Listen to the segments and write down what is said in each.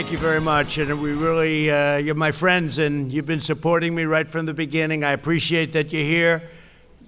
thank you very much. And we really, you're my friends, and you've been supporting me right from the beginning. I appreciate that you're here,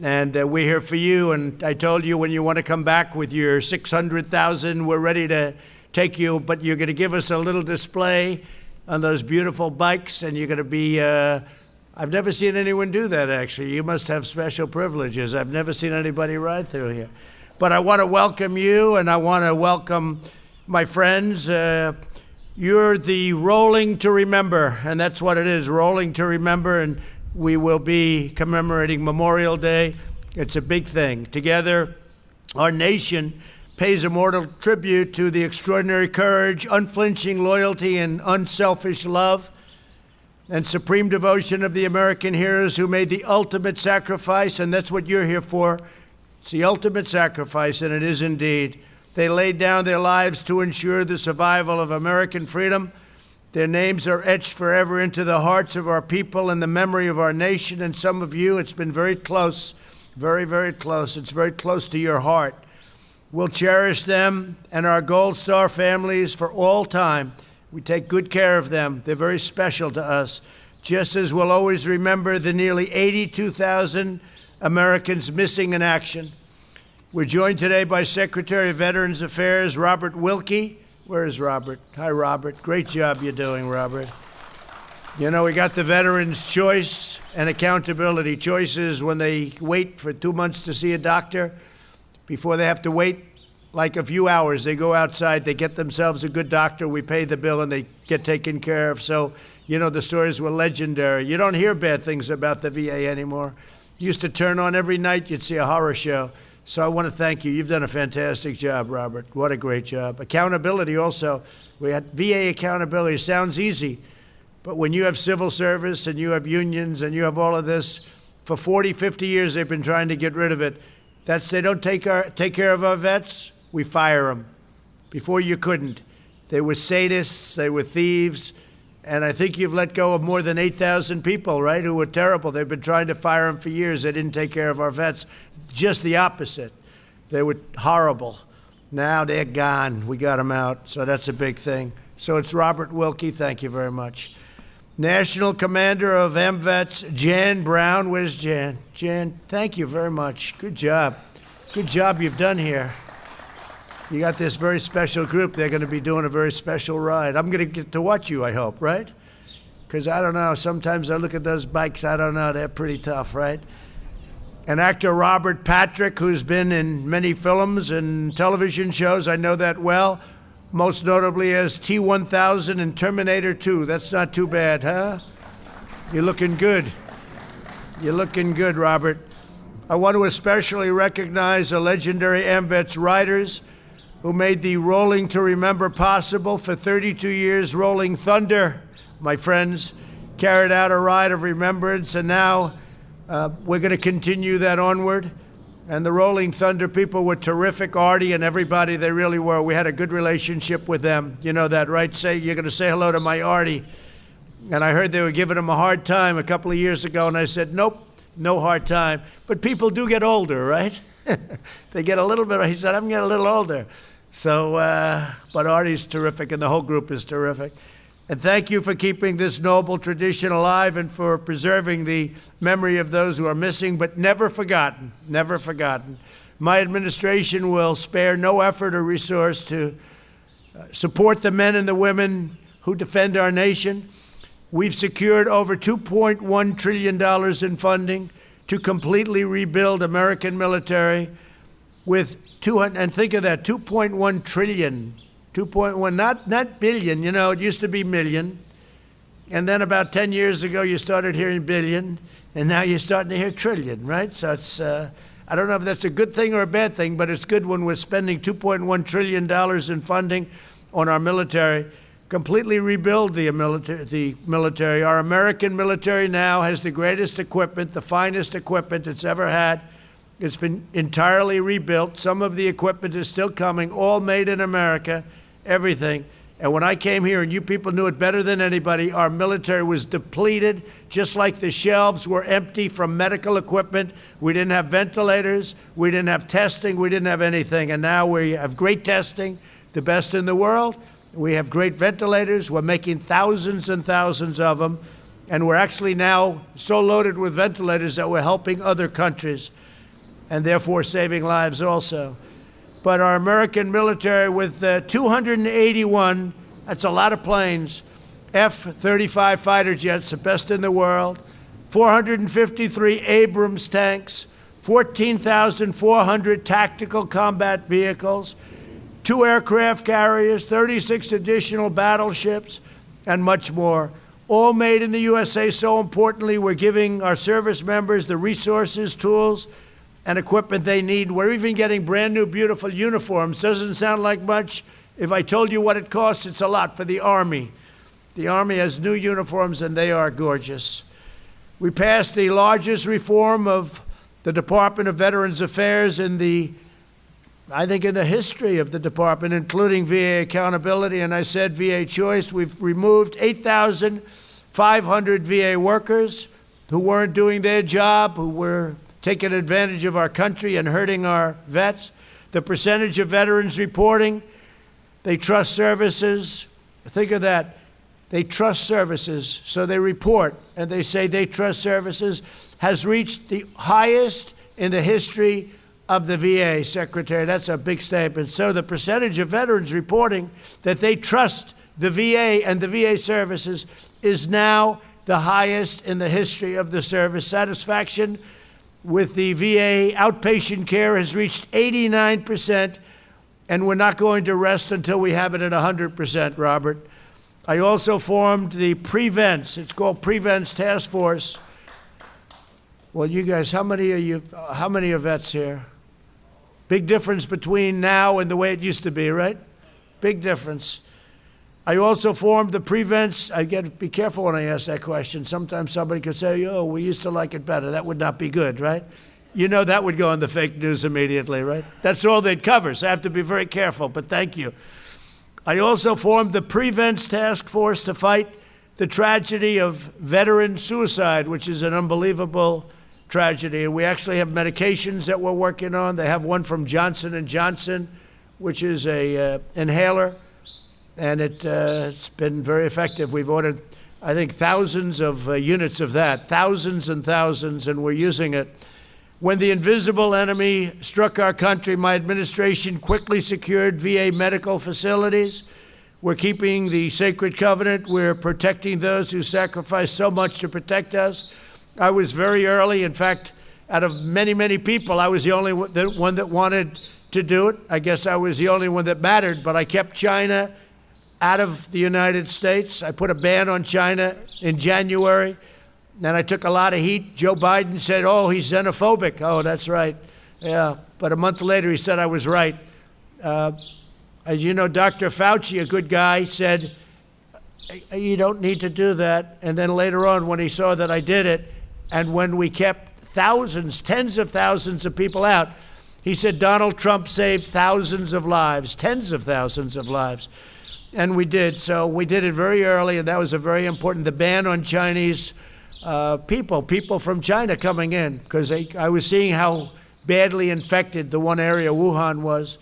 and we're here for you. And I told you when you want to come back with your 600,000, we're ready to take you, but you're going to give us a little display on those beautiful bikes, and you're going to be, I've never seen anyone do that, actually. You must have special privileges. I've never seen anybody ride through here. But I want to welcome you, and I want to welcome my friends. You're the Rolling to Remember, and that's what it is, Rolling to Remember, and we will be commemorating Memorial Day. It's a big thing. Together, our nation pays immortal tribute to the extraordinary courage, unflinching loyalty, and unselfish love and supreme devotion of the American heroes who made the ultimate sacrifice, and that's what you're here for. It's the ultimate sacrifice, and it is indeed. They laid down their lives to ensure the survival of American freedom. Their names are etched forever into the hearts of our people and the memory of our nation. And some of you, it's been very close, very, very close. It's very close to your heart. We'll cherish them and our Gold Star families for all time. We take good care of them. They're very special to us. Just as we'll always remember the nearly 82,000 Americans missing in action. We're joined today by Secretary of Veterans Affairs, Robert Wilkie. Where is Robert? Hi, Robert. Great job you're doing, Robert. You know, we got the Veterans' Choice and Accountability. Choice is when they wait for 2 months to see a doctor. Before they have to wait like a few hours, they go outside, they get themselves a good doctor, we pay the bill, and they get taken care of. So, you know, the stories were legendary. You don't hear bad things about the VA anymore. Used to turn on every night, you'd see a horror show. So I want to thank you. You've done a fantastic job, Robert. What a great job. Accountability also. We had VA accountability. Sounds easy, but when you have civil service and you have unions and you have all of this, for 40, 50 years they've been trying to get rid of it. They don't take care of our vets, we fire them. Before you couldn't. They were sadists, they were thieves, and I think you've let go of more than 8,000 people, right, who were terrible. They've been trying to fire them for years. They didn't take care of our vets. Just the opposite. They were horrible. Now they're gone. We got them out, so that's a big thing. So it's Robert Wilkie. Thank you very much. National Commander of MVets, Jan Brown. Where's Jan? Jan, thank you very much. Good job. Good job you've done here. You got this very special group. They're going to be doing a very special ride. I'm going to get to watch you, I hope, right? Because I don't know. Sometimes I look at those bikes. I don't know. They're pretty tough, right? And actor Robert Patrick, who's been in many films and television shows. I know that well. Most notably as T-1000 in Terminator 2. That's not too bad, huh? You're looking good. You're looking good, Robert. I want to especially recognize the legendary AMVETS riders who made the Rolling to Remember possible. For 32 years, Rolling Thunder, my friends, carried out a ride of remembrance, and now we're going to continue that onward. And the Rolling Thunder people were terrific. Artie and everybody, they really were. We had a good relationship with them. You know that, right? You're going to say hello to my Artie. And I heard they were giving him a hard time a couple of years ago, and I said, nope, no hard time. But people do get older, right? They get a little bit, he said, I'm getting a little older. So, but Artie's terrific, and the whole group is terrific. And thank you for keeping this noble tradition alive and for preserving the memory of those who are missing, but never forgotten, never forgotten. My administration will spare no effort or resource to support the men and the women who defend our nation. We've secured over $2.1 trillion in funding to completely rebuild American military with and think of that, 2.1 trillion, 2.1, not billion, you know, it used to be million. And then about 10 years ago, you started hearing billion, and now you're starting to hear trillion, right? So it's, I don't know if that's a good thing or a bad thing, but it's good when we're spending $2.1 trillion in funding on our military, completely rebuild the military. Our American military now has the greatest equipment, the finest equipment it's ever had. It's been entirely rebuilt. Some of the equipment is still coming, all made in America, everything. And when I came here, and you people knew it better than anybody, our military was depleted, just like the shelves were empty from medical equipment. We didn't have ventilators. We didn't have testing. We didn't have anything. And now we have great testing, the best in the world. We have great ventilators. We're making thousands and thousands of them. And we're actually now so loaded with ventilators that we're helping other countries and therefore saving lives also. But our American military with 281, that's a lot of planes, F-35 fighter jets, the best in the world, 453 Abrams tanks, 14,400 tactical combat vehicles, 2 aircraft carriers, 36 additional battleships, and much more. All made in the USA. So importantly, we're giving our service members the resources, tools, and equipment they need. We're even getting brand new, beautiful uniforms. Doesn't sound like much. If I told you what it costs, it's a lot for the Army. The Army has new uniforms, and they are gorgeous. We passed the largest reform of the Department of Veterans Affairs I think in the history of the department, including VA accountability, and I said VA choice. We've removed 8,500 VA workers who weren't doing their job, who were taking advantage of our country and hurting our vets. The percentage of veterans reporting they trust services, think of that. They trust services, so they report, and they say they trust services, has reached the highest in the history of the VA, Secretary. That's a big statement. So the percentage of veterans reporting that they trust the VA and the VA services is now the highest in the history of the service. Satisfaction with the VA outpatient care has reached 89%, and we're not going to rest until we have it at 100%, Robert. I also formed the Prevents. It's called Prevents Task Force. Well, you guys, how many are vets here? Big difference between now and the way it used to be, right? Big difference. I also formed the Prevents. I got to be careful when I ask that question. Sometimes somebody could say, oh, we used to like it better. That would not be good, right? You know that would go on the fake news immediately, right? That's all they'd cover, so I have to be very careful, but thank you. I also formed the Prevents Task Force to fight the tragedy of veteran suicide, which is an unbelievable tragedy. And we actually have medications that we're working on. They have one from Johnson & Johnson, which is a inhaler, and it's been very effective. We've ordered, I think, thousands of units of that, thousands and thousands, and we're using it. When the invisible enemy struck our country, my administration quickly secured VA medical facilities. We're keeping the sacred covenant. We're protecting those who sacrificed so much to protect us. I was very early. In fact, out of many, many people, I was the only one that wanted to do it. I guess I was the only one that mattered, but I kept China out of the United States. I put a ban on China in January. Then I took a lot of heat. Joe Biden said, oh, he's xenophobic. Oh, that's right. Yeah, but a month later he said I was right. As you know, Dr. Fauci, a good guy, said, you don't need to do that. And then later on, when he saw that I did it, and when we kept thousands, tens of thousands of people out, he said Donald Trump saved thousands of lives, tens of thousands of lives. And we did. So we did it very early, and that was a very important, the ban on Chinese people from China coming in, because I was seeing how badly infected the one area, Wuhan, was.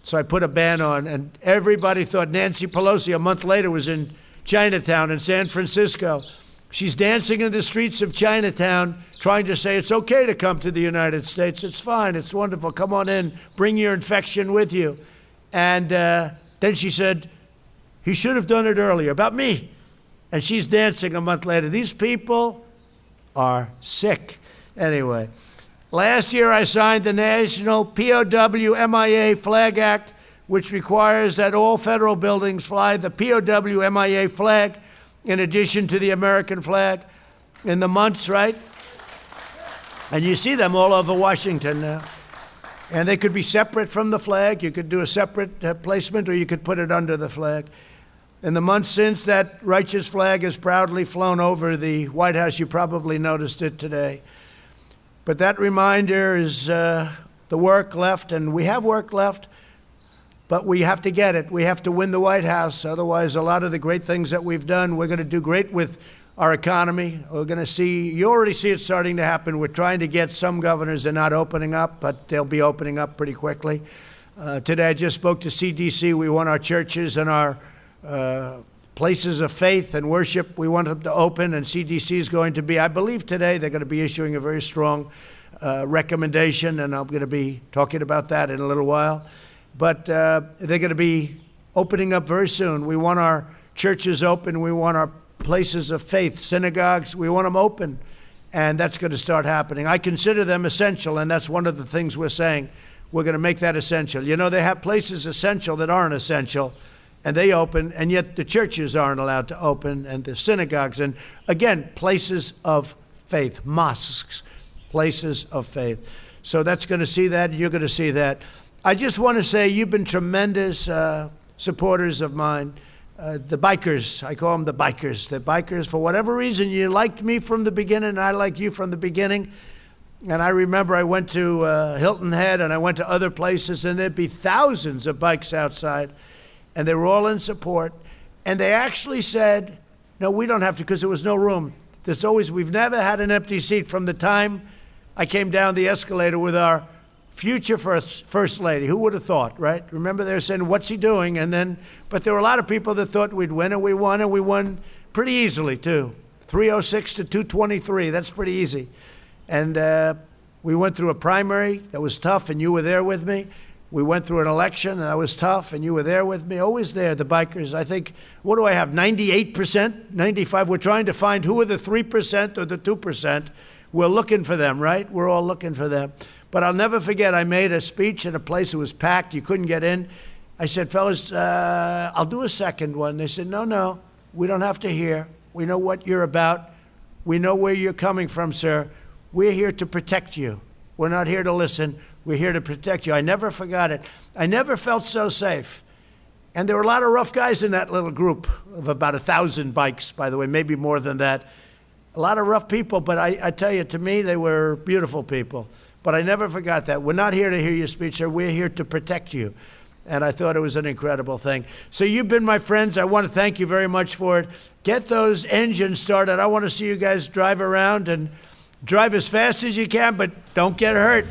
So I put a ban on, and everybody thought Nancy Pelosi a month later was in Chinatown in San Francisco. She's dancing in the streets of Chinatown trying to say it's okay to come to the United States. It's fine. It's wonderful. Come on in. Bring your infection with you. And then she said, he should have done it earlier, about me. And she's dancing a month later. These people are sick. Anyway, last year I signed the National POW MIA Flag Act, which requires that all federal buildings fly the POW MIA flag in addition to the American flag in the months, right? And you see them all over Washington now. And they could be separate from the flag. You could do a separate placement, or you could put it under the flag. In the months since, that righteous flag has proudly flown over the White House. You probably noticed it today. But that reminder is the work left, and we have work left, but we have to get it. We have to win the White House. Otherwise, a lot of the great things that we've done, we're going to do great with our economy. We're going to see, you already see it starting to happen. We're trying to get some governors, they're not opening up, but they'll be opening up pretty quickly. Today, I just spoke to CDC. We want our churches and our places of faith and worship, we want them to open, and CDC is going to be, I believe today, they're going to be issuing a very strong recommendation, and I'm going to be talking about that in a little while. But they're going to be opening up very soon. We want our churches open. We want our places of faith, synagogues, we want them open. And that's going to start happening. I consider them essential, and that's one of the things we're saying. We're going to make that essential. You know, they have places essential that aren't essential, and they open, and yet the churches aren't allowed to open, and the synagogues. And again, places of faith, mosques, places of faith. So that's going to see that, and you're going to see that. I just want to say you've been tremendous supporters of mine. The bikers, I call them the bikers. The bikers, for whatever reason, you liked me from the beginning, and I like you from the beginning. And I remember I went to Hilton Head, and I went to other places, and there'd be thousands of bikes outside, and they were all in support. And they actually said, no, we don't have to, because there was no room. We've never had an empty seat from the time I came down the escalator with our future first lady. Who would have thought, right? Remember they were saying, what's he doing? But there were a lot of people that thought we'd win, and we won pretty easily too. 306 to 223, that's pretty easy. And we went through a primary that was tough, and you were there with me. We went through an election, and that was tough, and you were there with me. Always there, the bikers. I think, what do I have, 98%, 95? We're trying to find who are the 3% or the 2%. We're looking for them, right? We're all looking for them. But I'll never forget, I made a speech in a place that was packed. You couldn't get in. I said, fellas, I'll do a second one. They said, no, we don't have to hear. We know what you're about. We know where you're coming from, sir. We're here to protect you. We're not here to listen. We're here to protect you. I never forgot it. I never felt so safe. And there were a lot of rough guys in that little group of about 1,000 bikes, by the way, maybe more than that. A lot of rough people, but I tell you, to me, they were beautiful people. But I never forgot that. We're not here to hear your speech, sir. We're here to protect you. And I thought it was an incredible thing. So you've been my friends. I want to thank you very much for it. Get those engines started. I want to see you guys drive around and drive as fast as you can, but don't get hurt.